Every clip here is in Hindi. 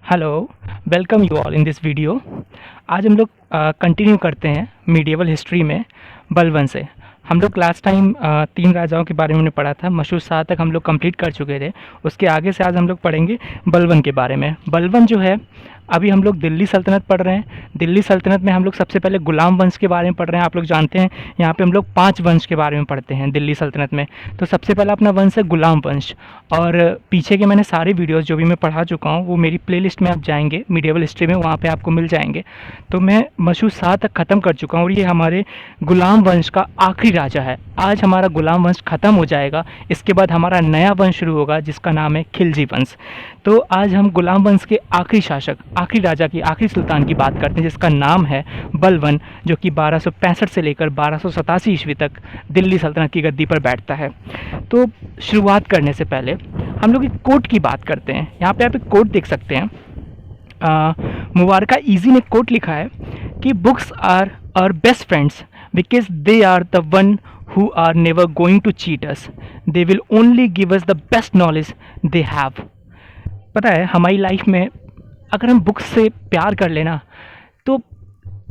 Hello, welcome you all in this video. आज हम लोग कंटिन्यू करते हैं मीडिएवल हिस्ट्री में बलबन से। हम लोग लास्ट टाइम 3 राजाओं के बारे में हमने पढ़ा था। मशहूर शाह तक हम लोग कंप्लीट कर चुके थे। उसके आगे से आज हम लोग पढ़ेंगे बलबन के बारे में। बलबन जो है, अभी हम लोग दिल्ली सल्तनत पढ़ रहे हैं। दिल्ली सल्तनत में हम लोग सबसे पहले गुलाम वंश के बारे में पढ़ रहे हैं। आप लोग जानते हैं यहाँ पे हम लोग 5 वंश के बारे में पढ़ते हैं दिल्ली सल्तनत में। तो सबसे पहला अपना वंश है गुलाम वंश। और पीछे के मैंने सारे वीडियोस जो भी मैं पढ़ा चुका हूँ वो मेरी प्लेलिस्ट में आप जाएंगे मीडिएवल हिस्ट्री में, वहाँ पे आपको मिल जाएंगे। तो मैं मशहूर शाह तक ख़त्म कर चुका हूँ और ये हमारे गुलाम वंश का आखिरी राजा है। आज हमारा गुलाम वंश ख़त्म हो जाएगा, इसके बाद हमारा नया वंश शुरू होगा जिसका नाम है खिलजी वंश। तो आज हम गुलाम वंश के आखिरी शासक, आखिरी राजा की, आखिरी सुल्तान की बात करते हैं जिसका नाम है बलबन, जो कि 1265 से लेकर 1287 ईस्वी तक दिल्ली सल्तनत की गद्दी पर बैठता है। तो शुरुआत करने से पहले हम लोग एक कोट की बात करते हैं। यहाँ पे आप एक कोट देख सकते हैं। मुबारका ईजी ने कोट लिखा है कि books are our best friends because they are the one who are never going to cheat us. They will only give us the best knowledge they have. पता है, हमारी लाइफ में अगर हम बुक्स से प्यार कर लेना तो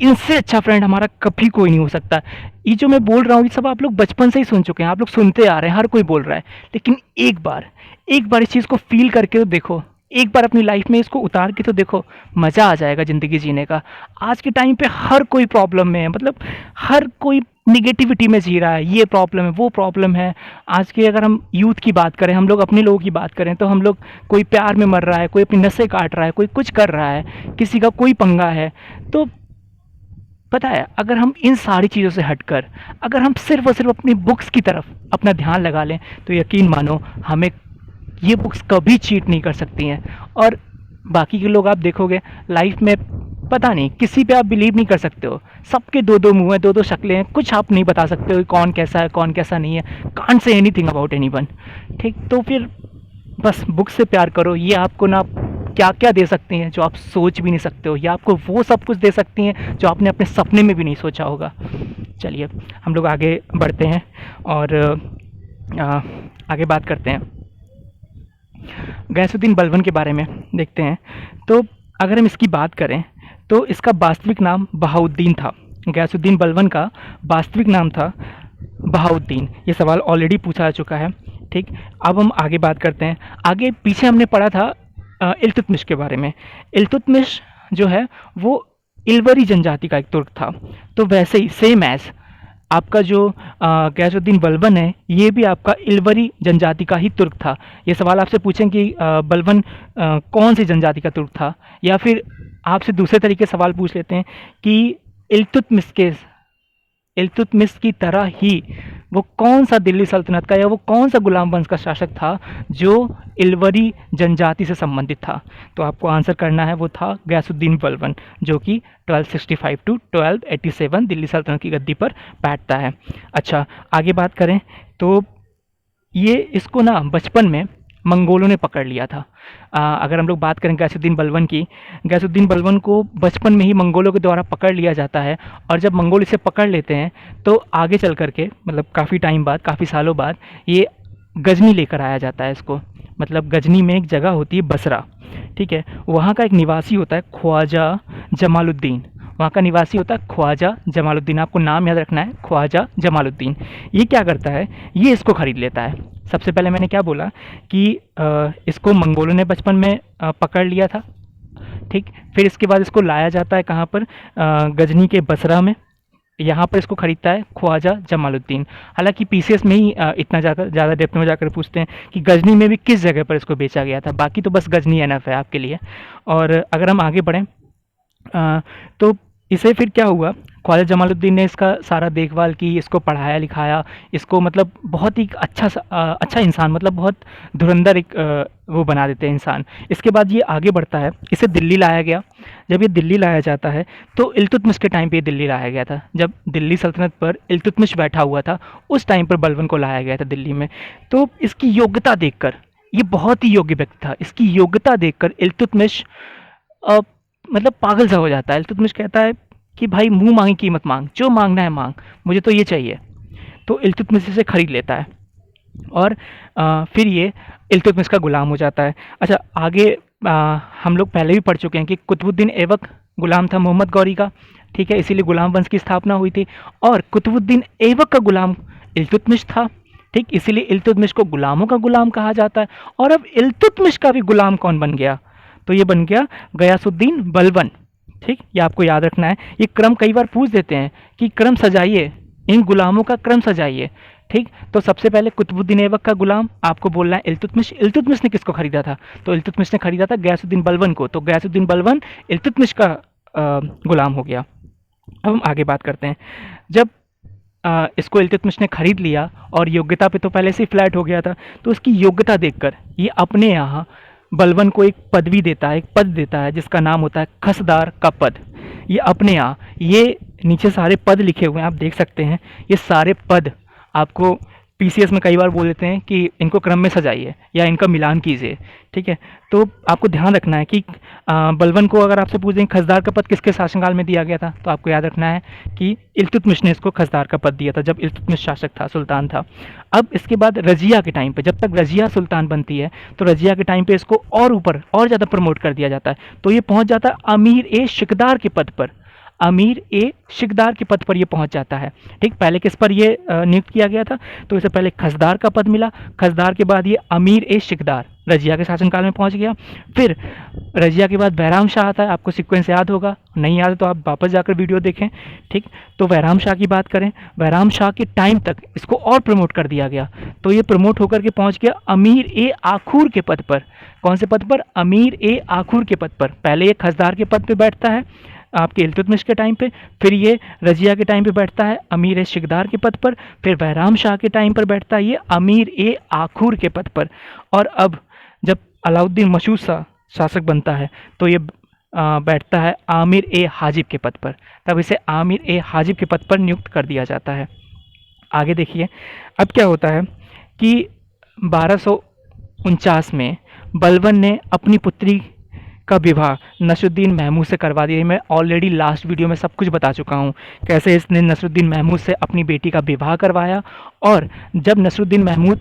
इनसे अच्छा फ्रेंड हमारा कभी कोई नहीं हो सकता। ये जो मैं बोल रहा हूँ ये सब आप लोग बचपन से ही सुन चुके हैं, आप लोग सुनते आ रहे हैं, हर कोई बोल रहा है। लेकिन एक बार इस चीज़ को फील करके तो देखो, एक बार अपनी लाइफ में इसको उतार के तो देखो, मज़ा आ जाएगा ज़िंदगी जीने का। आज के टाइम पे हर कोई प्रॉब्लम में है, मतलब हर कोई निगेटिविटी में जी रहा है। ये प्रॉब्लम है, वो प्रॉब्लम है। आज के अगर हम यूथ की बात करें, हम लोग अपने लोगों की बात करें तो हम लोग, कोई प्यार में मर रहा है, कोई अपनी नसें काट रहा है, कोई कुछ कर रहा है, किसी का कोई पंगा है। तो पता है, अगर हम इन सारी चीज़ों से हटकर अगर हम सिर्फ और सिर्फ अपनी बुक्स की तरफ अपना ध्यान लगा लें तो यकीन मानो हमें ये बुक्स कभी चीट नहीं कर सकती हैं। और बाकी के लोग आप देखोगे लाइफ में, पता नहीं, किसी पे आप बिलीव नहीं कर सकते हो। सबके दो दो मुंह हैं, दो दो शक्लें हैं, कुछ आप नहीं बता सकते हो कौन कैसा है कौन कैसा नहीं है। Can't say anything about anyone. ठीक, तो फिर बस बुक से प्यार करो। ये आपको ना क्या क्या दे सकती हैं जो आप सोच भी नहीं सकते हो, या आपको वो सब कुछ दे सकती हैं जो आपने अपने सपने में भी नहीं सोचा होगा। चलिए हम लोग आगे बढ़ते हैं और आगे बात करते हैं गैसुद्दीन बलबन के बारे में देखते हैं। तो अगर हम इसकी बात करें तो इसका वास्तविक नाम बहाउद्दीन था। गैसुद्दीन बलबन का वास्तविक नाम था बहाउद्दीन। ये सवाल ऑलरेडी पूछा जा चुका है। ठीक, अब हम आगे बात करते हैं। आगे पीछे हमने पढ़ा था इल्तुतमिश के बारे में। इल्तुतमिश जो है वो इल्वरी जनजाति का एक तुर्क था। तो वैसे ही सेम एज आपका जो गैसुद्दीन बलबन है, ये भी आपका इल्वरी जनजाति का ही तुर्क था। ये सवाल आपसे पूछें कि बलबन कौन सी जनजाति का तुर्क था, या फिर आपसे दूसरे तरीके सवाल पूछ लेते हैं कि इल्तुतमिश की तरह ही वो कौन सा दिल्ली सल्तनत का या वो कौन सा गुलाम वंश का शासक था जो इल्वरी जनजाति से संबंधित था। तो आपको आंसर करना है, वो था गैसुद्दीन बलबन, जो कि 1265 टू 1287 दिल्ली सल्तनत की गद्दी पर बैठता है। अच्छा, आगे बात करें तो ये इसको ना बचपन में मंगोलों ने पकड़ लिया था। अगर हम लोग बात करें गैसुद्दीन बलबन की, गैसुद्दीन बलबन को बचपन में ही मंगोलों के द्वारा पकड़ लिया जाता है। और जब मंगोल इसे पकड़ लेते हैं तो आगे चल करके, मतलब काफ़ी टाइम बाद, काफ़ी सालों बाद, ये गजनी लेकर आया जाता है इसको। मतलब गजनी में एक जगह होती है बसरा, ठीक है, वहाँ का एक निवासी होता है ख्वाजा जमालुद्दीन। वहाँ का निवासी होता है ख्वाजा जमालुद्दीन। आपको नाम याद रखना है, ख्वाजा जमालुद्दीन। ये क्या करता है, ये इसको ख़रीद लेता है। सबसे पहले मैंने क्या बोला कि इसको मंगोलों ने बचपन में पकड़ लिया था। ठीक, फिर इसके बाद इसको लाया जाता है कहाँ पर, गजनी के बसरा में। यहाँ पर इसको ख़रीदता है ख्वाजा जमालुद्दीन। हालांकि पीसीएस में ही इतना ज़्यादा डेप्थ में जाकर पूछते हैं कि गजनी में भी किस जगह पर इसको बेचा गया था। बाकी तो बस गजनी एनफ है आपके लिए। और अगर हम आगे बढ़ें तो इसे फिर क्या हुआ, ख्वाजा जमालुद्दीन ने इसका सारा देखभाल की, इसको पढ़ाया लिखाया, इसको मतलब बहुत ही अच्छा इंसान, मतलब बहुत धुरंधर एक वो बना देते हैं इंसान। इसके बाद ये आगे बढ़ता है, इसे दिल्ली लाया गया। जब ये दिल्ली लाया जाता है तो इल्तुतमिश के टाइम पे ये दिल्ली लाया गया था। जब दिल्ली सल्तनत पर इल्तुतमिश बैठा हुआ था उस टाइम पर बलबन को लाया गया था दिल्ली में। तो इसकी योग्यता देखकर, ये बहुत ही योग्य व्यक्ति था, इसकी योग्यता देखकर इल्तुतमिश मतलब पागल सा हो जाता है। इल्तुतमिश कहता है कि भाई मुंह मांगी कीमत मांग, जो मांगना है मांग, मुझे तो ये चाहिए। तो इल्तुतमिश इसे खरीद लेता है और फिर ये इल्तुतमिश का गुलाम हो जाता है। अच्छा, आगे हम लोग पहले भी पढ़ चुके हैं कि कुतुबुद्दीन ऐबक गुलाम था मोहम्मद गौरी का, ठीक है, इसीलिए गुलाम वंश की स्थापना हुई थी। और कुतुबुद्दीन ऐबक का गुलाम इल्तुतमिश था, ठीक, इसीलिए इल्तुतमिश को गुलामों का गुलाम कहा जाता है। और अब इल्तुतमिश का भी गुलाम कौन बन गया, तो ये बन गया गयासुद्दीन बलबन, ठीक, ये आपको याद रखना है। ये क्रम कई बार पूछ देते हैं कि क्रम सजाइए, इन गुलामों का क्रम सजाइए, ठीक। तो सबसे पहले कुतुबुद्दीन ऐबक का गुलाम आपको बोलना है इल्तुतमिश। इल्तुतमिश ने किसको खरीदा था, तो इल्तुतमिश ने खरीदा था गयासुद्दीन बलबन को, तो गयासुद्दीन बलबन इल्तुतमिश का गुलाम हो गया। अब हम आगे बात करते हैं। जब इसको इल्तुतमिश ने खरीद लिया और योग्यता पे तो पहले से ही फ्लैट हो गया था, तो उसकी योग्यता देखकर ये अपने यहाँ बलबन को एक पदवी देता है, एक पद देता है जिसका नाम होता है खसदार का पद। ये अपने यहाँ, ये नीचे सारे पद लिखे हुए हैं, आप देख सकते हैं, ये सारे पद आपको पीसीएस में कई बार बोल देते हैं कि इनको क्रम में सजाइए या इनका मिलान कीजिए, ठीक है। तो आपको ध्यान रखना है कि बलबन को अगर आपसे पूछ दें खसदार का पद किसके शासनकाल में दिया गया था, तो आपको याद रखना है कि इल्तुतमिश ने इसको खसदार का पद दिया था जब इल्तुतमिश शासक था, सुल्तान था। अब इसके बाद रजिया के टाइम पे, जब तक रजिया सुल्तान बनती है तो रजिया के टाइम पे इसको और ऊपर और ज़्यादा प्रमोट कर दिया जाता है, तो ये पहुँच जाता है अमीर ए शिकदार के पद पर। अमीर ए शिकदार के पद पर ये पहुंच जाता है, ठीक। पहले किस पर ये नियुक्त किया गया था, तो इसे पहले खसदार का पद मिला, खसदार के बाद ये अमीर ए शिकदार रजिया के शासनकाल में पहुंच गया। फिर रजिया के बाद बैराम शाह आता है, आपको सीक्वेंस याद होगा, नहीं याद तो आप वापस जाकर वीडियो देखें, ठीक। तो बैराम शाह की बात करें, बैराम शाह के टाइम तक इसको और प्रमोट कर दिया गया, तो ये प्रमोट होकर के पहुँच गया अमीर ए आखूर के पद पर। कौन से पद पर, अमीर ए आखूर के पद पर। पहले ये खसदार के पद पर बैठता है आपके इल्तुतमिश के टाइम पे, फिर ये रजिया के टाइम पे बैठता है अमीर ए शिकदार के पद पर, फिर बैराम शाह के टाइम पर बैठता है ये अमीर ए आखूर के पद पर। और अब जब अलाउद्दीन मशहूद शासक बनता है तो ये बैठता है आमिर ए हाजिब के पद पर, तब इसे आमिर ए हाजिब के पद पर नियुक्त कर दिया जाता है। आगे देखिए, अब क्या होता है कि 1249 में बलबन ने अपनी पुत्री का विवाह नसरुद्दीन महमूद से करवा दिया। मैं ऑलरेडी लास्ट वीडियो में सब कुछ बता चुका हूँ कैसे इसने नसरुद्दीन महमूद से अपनी बेटी का विवाह करवाया। और जब नसरुद्दीन महमूद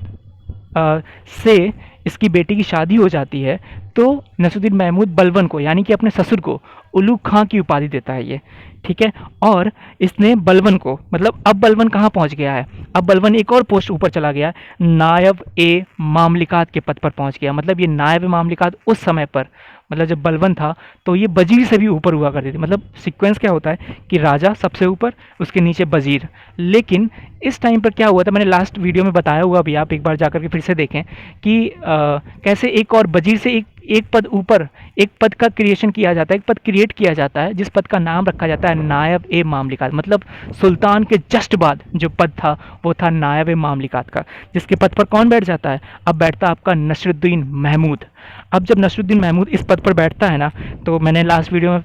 से इसकी बेटी की शादी हो जाती है तो नसरुद्दीन महमूद बलबन को, यानी कि अपने ससुर को, उलूग खां की उपाधि देता है ये, ठीक है। और इसने बलबन को, मतलब अब बलबन कहाँ पहुँच गया है, अब बलबन एक और पोस्ट ऊपर चला गया है, नायब ए मामलिकात के पद पर पहुँच गया। मतलब ये नायब ए मामलिकात उस समय पर, मतलब जब बलबन था तो ये वजीर से भी ऊपर हुआ करती थी। मतलब सीक्वेंस क्या होता है कि राजा सबसे ऊपर, उसके नीचे वजीर। लेकिन इस टाइम पर क्या हुआ था, मैंने लास्ट वीडियो में बताया हुआ, अभी आप एक बार जाकर के फिर से देखें कि कैसे एक और वजीर से एक पद ऊपर एक पद का क्रिएशन किया जाता है, एक पद क्रिएट किया जाता है जिस पद का नाम रखा जाता है नायब ए मामलिकात। मतलब सुल्तान के जस्ट बाद जो पद था वो था नायब ए मामलिकात का, जिसके पद पर कौन बैठ जाता है, अब बैठता है आपका नसरुद्दीन महमूद। अब जब नसरुद्दीन महमूद इस पद पर बैठता है ना, तो मैंने लास्ट वीडियो में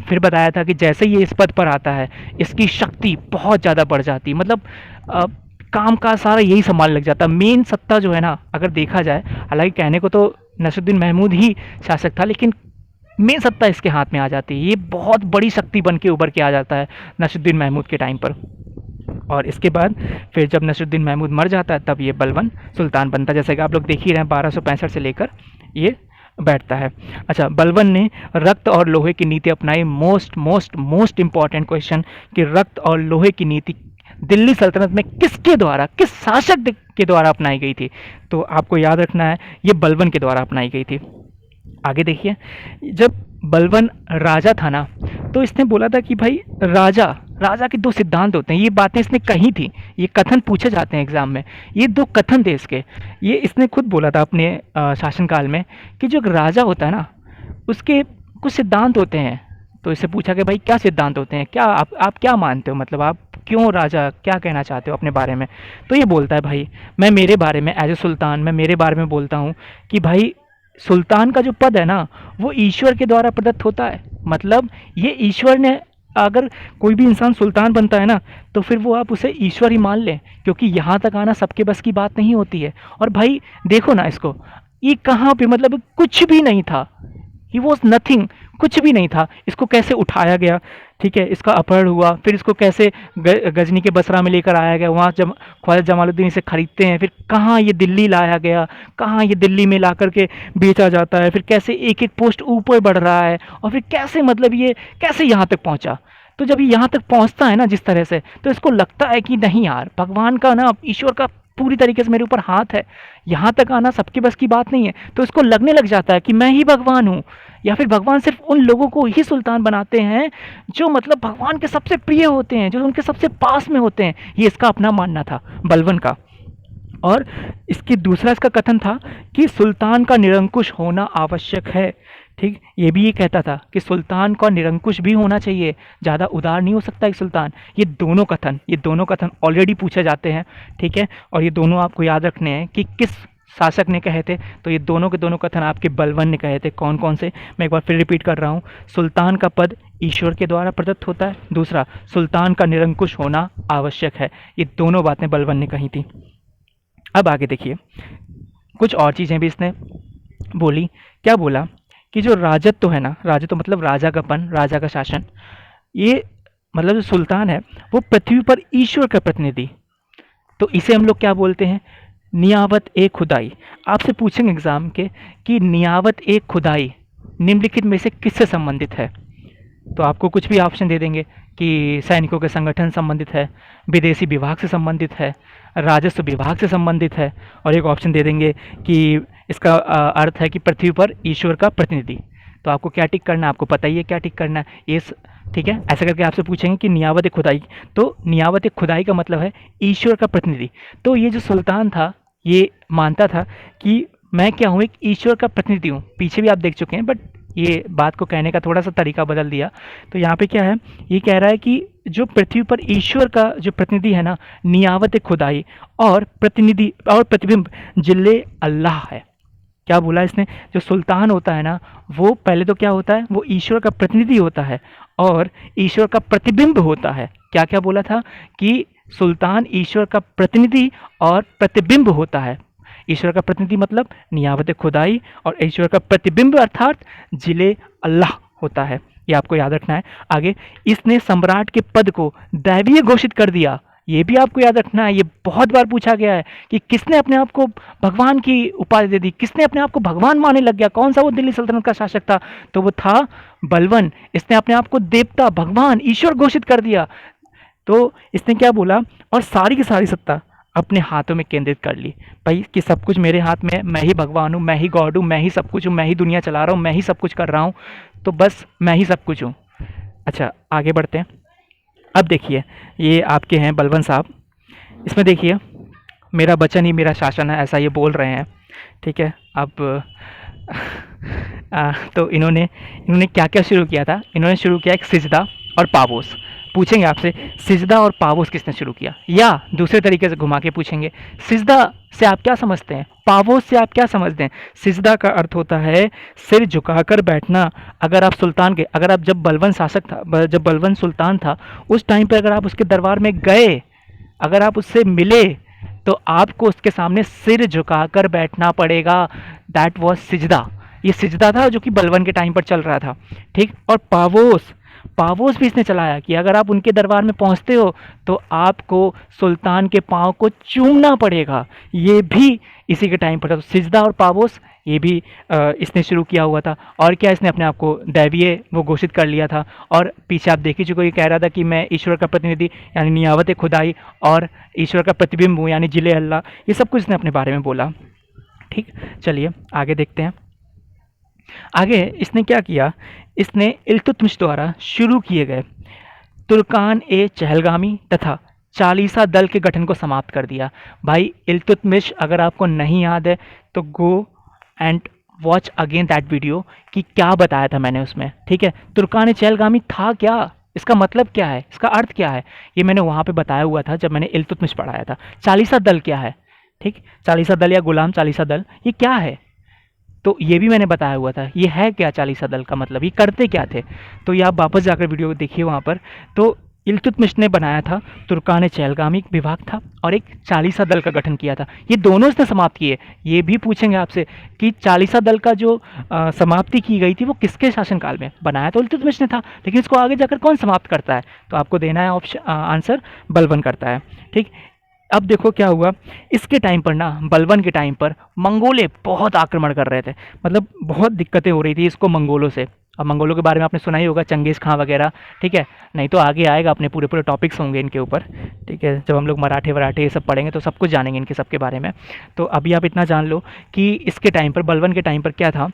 फिर बताया था कि जैसे ही ये इस पद पर आता है इसकी शक्ति बहुत ज़्यादा बढ़ जाती है। मतलब काम का सारा यही संभालने लग जाता है। मेन सत्ता जो है ना, अगर देखा जाए, हालांकि कहने को तो नसरुद्दीन महमूद ही शासक था, लेकिन मेन सत्ता इसके हाथ में आ जाती है। ये बहुत बड़ी शक्ति बन के उभर के आ जाता है नसरुद्दीन महमूद के टाइम पर। और इसके बाद फिर जब नसरुद्दीन महमूद मर जाता है तब ये बलबन सुल्तान बनता है। जैसे कि आप लोग देख ही रहे हैं 1265 से लेकर ये बैठता है। अच्छा, बलबन ने रक्त और लोहे की नीति अपनाई। मोस्ट इम्पॉर्टेंट क्वेश्चन कि रक्त और लोहे की नीति दिल्ली सल्तनत में किसके द्वारा, किस शासक के द्वारा अपनाई गई थी, तो आपको याद रखना है ये बलबन के द्वारा अपनाई गई थी। आगे देखिए, जब बलबन राजा था ना, तो इसने बोला था कि भाई राजा के दो सिद्धांत होते हैं। ये बातें इसने कही थी, ये कथन पूछे जाते हैं एग्जाम में, ये दो कथन थे इसके। ये इसने खुद बोला था अपने शासनकाल में कि जो राजा होता है ना, उसके कुछ सिद्धांत होते हैं। तो इससे पूछा कि भाई क्या सिद्धांत होते हैं, क्या आप क्या मानते हो, मतलब आप क्यों राजा क्या कहना चाहते हो अपने बारे में। तो ये बोलता है भाई मैं मेरे बारे में एज ए सुल्तान, मैं मेरे बारे में बोलता हूँ कि भाई सुल्तान का जो पद है ना वो ईश्वर के द्वारा प्रदत्त होता है। मतलब ये ईश्वर ने, अगर कोई भी इंसान सुल्तान बनता है ना तो फिर वो आप उसे ईश्वर ही मान लें, क्योंकि यहाँ तक आना सबके बस की बात नहीं होती है। और भाई देखो ना इसको, ये कहाँ पे, मतलब कुछ भी नहीं था, ही वॉज नथिंग, कुछ भी नहीं था। इसको कैसे उठाया गया, ठीक है, इसका अपहरण हुआ, फिर इसको कैसे गजनी के बसरा में लेकर आया गया, वहाँ जब ख्वाजा जमालुद्दीन इसे खरीदते हैं, फिर कहाँ ये दिल्ली लाया गया, कहाँ ये दिल्ली में ला करके बेचा जाता है, फिर कैसे एक एक पोस्ट ऊपर बढ़ रहा है, और फिर कैसे मतलब ये कैसे यहाँ तक पहुँचा। तो जब ये यहाँ तक पहुँचता है ना जिस तरह से, तो इसको लगता है कि नहीं यार, भगवान का ना, ईश्वर का पूरी तरीके से मेरे ऊपर हाथ है, यहाँ तक आना सबके बस की बात नहीं है। तो इसको लगने लग जाता है कि मैं ही भगवान हूँ, या फिर भगवान सिर्फ उन लोगों को ही सुल्तान बनाते हैं जो मतलब भगवान के सबसे प्रिय होते हैं, जो उनके सबसे पास में होते हैं। ये इसका अपना मानना था बलबन का। और इसकी दूसरा इसका कथन था कि सुल्तान का निरंकुश होना आवश्यक है। ठीक, ये भी ये कहता था कि सुल्तान का निरंकुश भी होना चाहिए, ज़्यादा उदार नहीं हो सकता एक सुल्तान। ये दोनों कथन ऑलरेडी पूछे जाते हैं, ठीक है, और ये दोनों आपको याद रखने हैं कि किस शासक ने कहे थे। तो ये दोनों के दोनों कथन आपके बलबन ने कहे थे। कौन कौन से, मैं एक बार फिर रिपीट कर रहा हूँ। सुल्तान का पद ईश्वर के द्वारा प्रदत्त होता है, दूसरा सुल्तान का निरंकुश होना आवश्यक है। ये दोनों बातें बलबन ने कही थी। अब आगे देखिए, कुछ और चीज़ें भी इसने बोली। क्या बोला कि जो राजत्व है ना, राजत्व मतलब राजा का पन, राजा का शासन, ये मतलब जो सुल्तान है वो पृथ्वी पर ईश्वर का प्रतिनिधि, तो इसे हम लोग क्या बोलते हैं, नियावत ए खुदाई। आपसे पूछेंगे एग्जाम के कि नियावत ए खुदाई निम्नलिखित में से किससे संबंधित है, तो आपको कुछ भी ऑप्शन दे देंगे कि सैनिकों के संगठन संबंधित है, विदेशी विभाग से संबंधित है, राजस्व विभाग से संबंधित है, और एक ऑप्शन दे देंगे कि इसका अर्थ है कि पृथ्वी पर ईश्वर का प्रतिनिधि। तो आपको क्या टिक करना है, आपको पता ही है क्या टिक करना है ये, ठीक है। ऐसा करके आपसे पूछेंगे कि नियावत खुदाई, तो नियावत खुदाई का मतलब है ईश्वर का प्रतिनिधि। तो ये जो सुल्तान था ये मानता था कि मैं क्या हूँ, एक ईश्वर का प्रतिनिधि हूँ। पीछे भी आप देख चुके हैं, बट ये बात को कहने का थोड़ा सा तरीका बदल दिया। तो यहाँ पे क्या है, ये कह रहा है कि जो पृथ्वी पर ईश्वर का जो प्रतिनिधि है ना, नियावत खुदाई और प्रतिनिधि और प्रतिबिंब जिले अल्लाह है। क्या बोला इसने, जो सुल्तान होता है ना, वो पहले तो क्या होता है, वो ईश्वर का प्रतिनिधि होता है और ईश्वर का प्रतिबिंब होता है। क्या क्या बोला था कि सुल्तान ईश्वर का प्रतिनिधि और प्रतिबिंब होता है। ईश्वर का प्रतिनिधि मतलब नियावत खुदाई, और ईश्वर का प्रतिबिंब अर्थात जिले अल्लाह होता है। ये आपको याद रखना है। आगे, इसने सम्राट के पद को दैवीय घोषित कर दिया। ये भी आपको याद रखना है, ये बहुत बार पूछा गया है कि किसने अपने आप को भगवान की उपाधि दे दी, किसने अपने आप को भगवान मानने लग गया, कौन सा वो दिल्ली सल्तनत का शासक था, तो वो था बलबन। इसने अपने आप को देवता, भगवान, ईश्वर घोषित कर दिया। तो इसने क्या बोला, और सारी की सारी सत्ता अपने हाथों में केंद्रित कर ली भाई, कि सब कुछ मेरे हाथ में है, मैं ही भगवान हूँ, मैं ही गॉड हूँ, मैं ही सब कुछ हूँ, मैं ही दुनिया चला रहा हूँ, मैं ही सब कुछ कर रहा हूँ, तो बस मैं ही सब कुछ हूँ। अच्छा, आगे बढ़ते हैं। अब देखिए, ये आपके हैं बलबन साहब, इसमें देखिए, मेरा वचन ही मेरा शासन है, ऐसा ये बोल रहे हैं, ठीक है। अब तो इन्होंने क्या क्या शुरू किया था, इन्होंने शुरू किया एक सिजदा और पावोस। पूछेंगे आपसे, सिजदा और पावोस किसने शुरू किया, या दूसरे तरीके से घुमा के पूछेंगे, सिजदा से आप क्या समझते हैं, पावोस से आप क्या समझते हैं। सिजदा का अर्थ होता है सिर झुकाकर बैठना। अगर आप जब बलबन शासक था, जब बलबन सुल्तान था, उस टाइम पे अगर आप उसके दरबार में गए, अगर आप उससे मिले, तो आपको उसके सामने सिर झुकाकर बैठना पड़ेगा। दैट वॉज सिजदा। ये सिजदा था जो कि बलबन के टाइम पर चल रहा था, ठीक। और पावोस भी इसने चलाया कि अगर आप उनके दरबार में पहुंचते हो तो आपको सुल्तान के पांव को चूमना पड़ेगा। ये भी इसी के टाइम पर था। तो सिजदा और पावोस ये भी इसने शुरू किया हुआ था। और क्या, इसने अपने आप को दैवीय वो घोषित कर लिया था। और पीछे आप देख ही चुके, ये कह रहा था कि मैं ईश्वर का प्रतिनिधि यानी नियावत खुदाई और ईश्वर का प्रतिबिंब हूँ यानी जिले अल्लाह। ये सब कुछ इसने अपने बारे में बोला, ठीक। चलिए आगे देखते हैं। आगे इसने क्या किया, इसने इल्तुतमिश द्वारा शुरू किए गए तुर्कान ए चहलगामी तथा चालीसा दल के गठन को समाप्त कर दिया। भाई इल्तुतमिश अगर आपको नहीं याद है तो go and watch again that video कि क्या बताया था मैंने उसमें, ठीक है। तुर्कान ए चहलगामी था क्या, इसका मतलब क्या है, इसका अर्थ क्या है, ये मैंने वहाँ पे बताया हुआ था जब मैंने इल्तुतमिश पढ़ाया था। चालीसा दल क्या है, ठीक, चालीसा दल या गुलाम चालीसा दल ये क्या है, तो ये भी मैंने बताया हुआ था। ये है क्या चालीसा दल का मतलब, ये करते क्या थे, तो ये आप वापस जाकर वीडियो देखिए वहाँ पर। तो इल्तुतमिश ने बनाया था, तुर्कान चहलगामी विभाग था और एक चालीसा दल का गठन किया था। ये दोनों इसने समाप्त किए। ये भी पूछेंगे आपसे कि चालीसा दल का जो समाप्ति की गई थी वो किसके शासनकाल में? बनाया तो इल्तुतमिश ने था, लेकिन इसको आगे जाकर कौन समाप्त करता है? तो आपको देना है ऑप्शन आंसर बलबन करता है। ठीक, अब देखो क्या हुआ इसके टाइम पर ना, बलबन के टाइम पर मंगोले बहुत आक्रमण कर रहे थे, मतलब बहुत दिक्कतें हो रही थी इसको मंगोलों से। अब मंगोलों के बारे में आपने सुना ही होगा, चंगेज़ खां वगैरह, ठीक है, नहीं तो आगे आएगा, अपने पूरे पूरे टॉपिक्स होंगे इनके ऊपर, ठीक है, जब हम लोग मराठे वराठे ये सब पढ़ेंगे तो सब कुछ जानेंगे इनके सब के बारे में। तो अभी आप इतना जान लो कि इसके टाइम पर, बलबन के टाइम पर क्या था,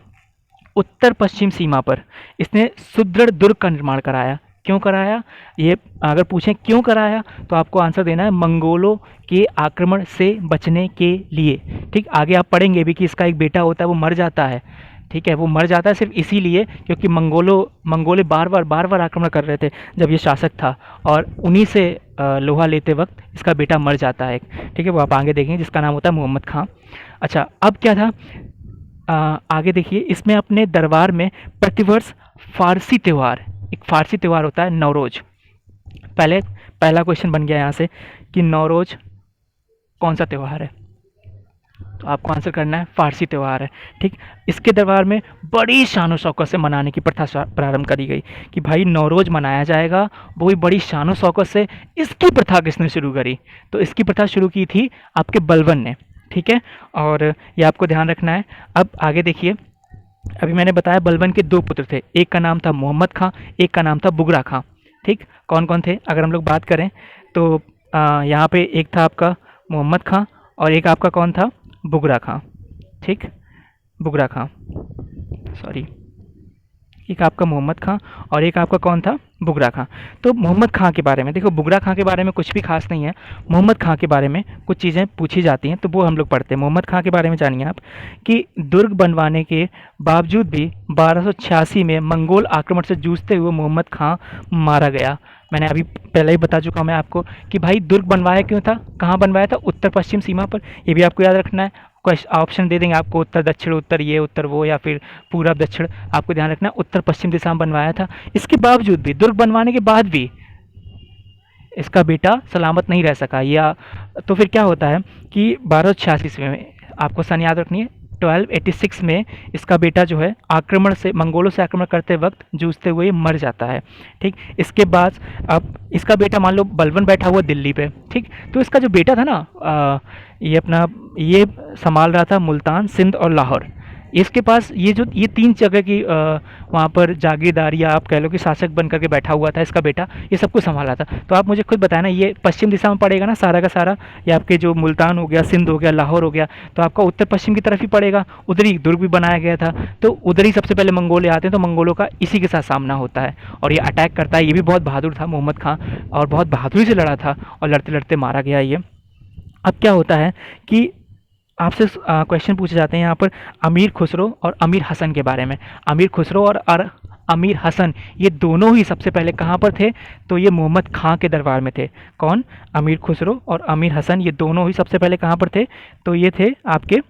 उत्तर पश्चिम सीमा पर इसने सुदृढ़ दुर्ग का निर्माण कराया। क्यों कराया? ये अगर पूछें क्यों कराया तो आपको आंसर देना है मंगोलों के आक्रमण से बचने के लिए। ठीक, आगे आप पढ़ेंगे भी कि इसका एक बेटा होता है, वो मर जाता है। ठीक है, वो मर जाता है सिर्फ इसीलिए क्योंकि मंगोले बार बार आक्रमण कर रहे थे जब ये शासक था, और उन्हीं से लोहा लेते वक्त इसका बेटा मर जाता है। ठीक है, वो आप आगे देखेंगे, जिसका नाम होता है मोहम्मद खां। अच्छा, अब क्या था, आगे देखिए, इसमें अपने दरबार में प्रतिवर्ष फारसी त्यौहार, एक फारसी त्यौहार होता है नवरोज। पहला क्वेश्चन बन गया यहाँ से कि नवरोज कौन सा त्यौहार है? तो आपको आंसर करना है फारसी त्यौहार है। ठीक, इसके दरबार में बड़ी शानो शौकत से मनाने की प्रथा प्रारंभ करी गई कि भाई नवरोज मनाया जाएगा, वो भी बड़ी शानो शौकत से। इसकी प्रथा किसने शुरू करी? तो इसकी प्रथा शुरू की थी आपके बलबन ने। ठीक है, और ये आपको ध्यान रखना है। अब आगे देखिए, अभी मैंने बताया बलबन के दो पुत्र थे, एक का नाम था मोहम्मद खां, एक का नाम था बुगरा खां। ठीक, कौन कौन थे अगर हम लोग बात करें तो यहाँ पे एक था आपका मोहम्मद खां और एक आपका कौन था? बुगरा खां। ठीक, बुगरा खां, सॉरी, एक आपका मोहम्मद खां और एक आपका कौन था? बुगरा खां। तो मोहम्मद खां के बारे में देखो, बुगरा खां के बारे में कुछ भी खास नहीं है, मोहम्मद खां के बारे में कुछ चीज़ें पूछी जाती हैं तो वो हम लोग पढ़ते हैं। मोहम्मद खां के बारे में जानिए आप कि दुर्ग बनवाने के बावजूद भी 1286 में मंगोल आक्रमण से जूझते हुए मोहम्मद खां मारा गया। मैंने अभी पहले ही बता चुका हूँ मैं आपको कि भाई दुर्ग बनवाया क्यों था, कहाँ बनवाया था? उत्तर पश्चिम सीमा पर। ये भी आपको याद रखना है। ऑप्शन दे देंगे आपको, उत्तर दक्षिण, उत्तर ये उत्तर वो, या फिर पूरब दक्षिण। आपको ध्यान रखना उत्तर पश्चिम दिशा में बनवाया था। इसके बावजूद भी, दुर्ग बनवाने के बाद भी इसका बेटा सलामत नहीं रह सका। या तो फिर क्या होता है कि 1286 में, आपको सन याद रखनी है, 1286 में इसका बेटा जो है आक्रमण से, मंगोलों से आक्रमण करते वक्त जूझते हुए मर जाता है। ठीक, इसके बाद अब इसका बेटा, मान लो बलबन बैठा हुआ दिल्ली पे, ठीक, तो इसका जो बेटा था ना, ये संभाल रहा था मुल्तान, सिंध और लाहौर। इसके पास ये तीन जगह की वहाँ पर जागीरदारी, या आप कह लो कि शासक बन करके बैठा हुआ था इसका बेटा, ये सब कुछ संभाला था। तो आप मुझे खुद बताना, ये पश्चिम दिशा में पड़ेगा ना सारा का सारा, ये आपके जो मुल्तान हो गया, सिंध हो गया, लाहौर हो गया, तो आपका उत्तर पश्चिम की तरफ ही पड़ेगा। उधर ही दुर्ग भी बनाया गया था, तो उधर ही सबसे पहले मंगोले आते हैं, तो मंगोलों का इसी के साथ सामना होता है और ये अटैक करता है। ये भी बहुत बहादुर था मोहम्मद खां, और बहुत बहादुरी से लड़ा था और लड़ते लड़ते मारा गया ये। अब क्या होता है कि आपसे क्वेश्चन पूछे जाते हैं यहाँ पर अमीर खुसरो और अमीर हसन के बारे में। अमीर खुसरो और अमीर हसन, ये दोनों ही सबसे पहले कहाँ पर थे? तो ये मोहम्मद खां के दरबार में थे। कौन? अमीर खुसरो और अमीर हसन, ये दोनों ही सबसे पहले कहाँ पर थे? तो ये थे आपके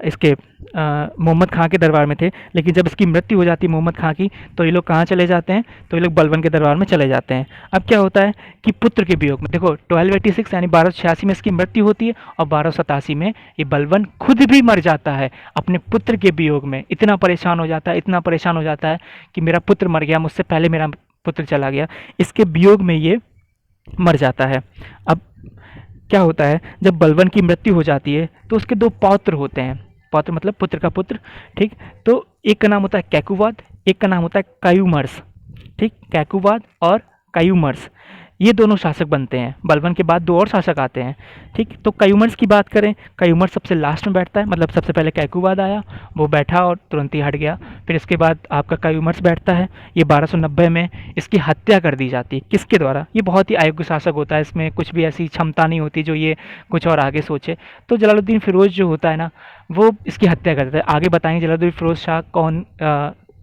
इसके मोहम्मद खां के दरबार में थे। लेकिन जब इसकी मृत्यु हो जाती है मोहम्मद खां की, तो ये लोग कहाँ चले जाते हैं? तो ये लोग बलबन के दरबार में चले जाते हैं। अब क्या होता है कि पुत्र के वियोग में, देखो 1286 यानी 1286 में इसकी मृत्यु होती है और 1287 में ये बलबन खुद भी मर जाता है अपने पुत्र के वियोग में। इतना परेशान हो जाता है, इतना परेशान हो जाता है कि मेरा पुत्र मर गया, मुझसे पहले मेरा पुत्र चला गया, इसके वियोग में ये मर जाता है। अब क्या होता है, जब बलबन की मृत्यु हो जाती है तो उसके दो पौत्र होते हैं, पौत्र मतलब पुत्र का पुत्र। ठीक, तो एक का नाम होता है कैकुवाद, एक का नाम होता है कायूमर्स। ठीक, कैकुवाद और कायूमर्स, ये दोनों शासक बनते हैं। बलबन के बाद दो और शासक आते हैं। ठीक, तो कायूमर्स की बात करें, कायूमर्स सबसे लास्ट में बैठता है, मतलब सबसे पहले कैकुवाद आया, वो बैठा और तुरंत ही हट गया। फिर इसके बाद आपका कायूमर्स बैठता है, ये 1290 में इसकी हत्या कर दी जाती है। किसके द्वारा? ये बहुत ही अयोग्य शासक होता है, इसमें कुछ भी ऐसी क्षमता नहीं होती जो ये कुछ और आगे सोचे। तो जलालुद्दीन फिरोज जो होता है ना, वो इसकी हत्या कर देता है। आगे बताएंगे जलालुद्दीन फिरोज शाह कौन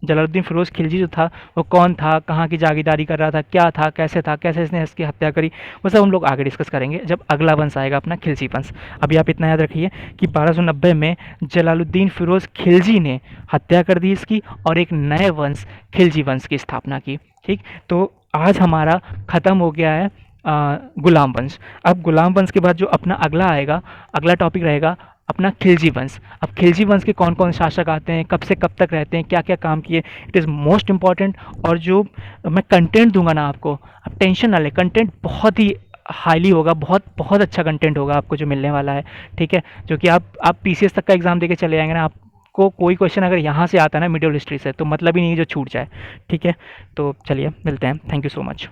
जलालुद्दीन फ़िरोज़ खिलजी जो था वो कौन था, कहाँ की जागीरदारी कर रहा था, क्या था, कैसे इसने इसकी हत्या करी, वो सब हम लोग आगे डिस्कस करेंगे जब अगला वंश आएगा अपना खिलजी वंश। अभी आप इतना याद रखिए कि 1290 में जलालुद्दीन फ़िरोज़ खिलजी ने हत्या कर दी इसकी और एक नए वंश खिलजी वंश की स्थापना की। ठीक, तो आज हमारा ख़त्म हो गया है गुलाम वंश। अब गुलाम वंश के बाद जो अपना अगला आएगा, अगला टॉपिक रहेगा अपना खिलजी वंश। अब खिलजी वंश के कौन कौन शासक आते हैं, कब से कब तक रहते हैं, क्या क्या काम किए, इट इज़ मोस्ट इम्पॉर्टेंट। और जो मैं कंटेंट दूंगा ना आपको, आप टेंशन ना लें, कंटेंट बहुत ही हाईली होगा, बहुत बहुत अच्छा कंटेंट होगा आपको जो मिलने वाला है। ठीक है, जो कि आप पीसीएस तक का एग्ज़ाम देके चले जाएंगे ना, आपको कोई क्वेश्चन अगर यहाँ से आता है ना मिडियल हिस्ट्री से, तो मतलब ही नहीं जो छूट जाए। ठीक है, तो चलिए मिलते हैं, थैंक यू सो मच।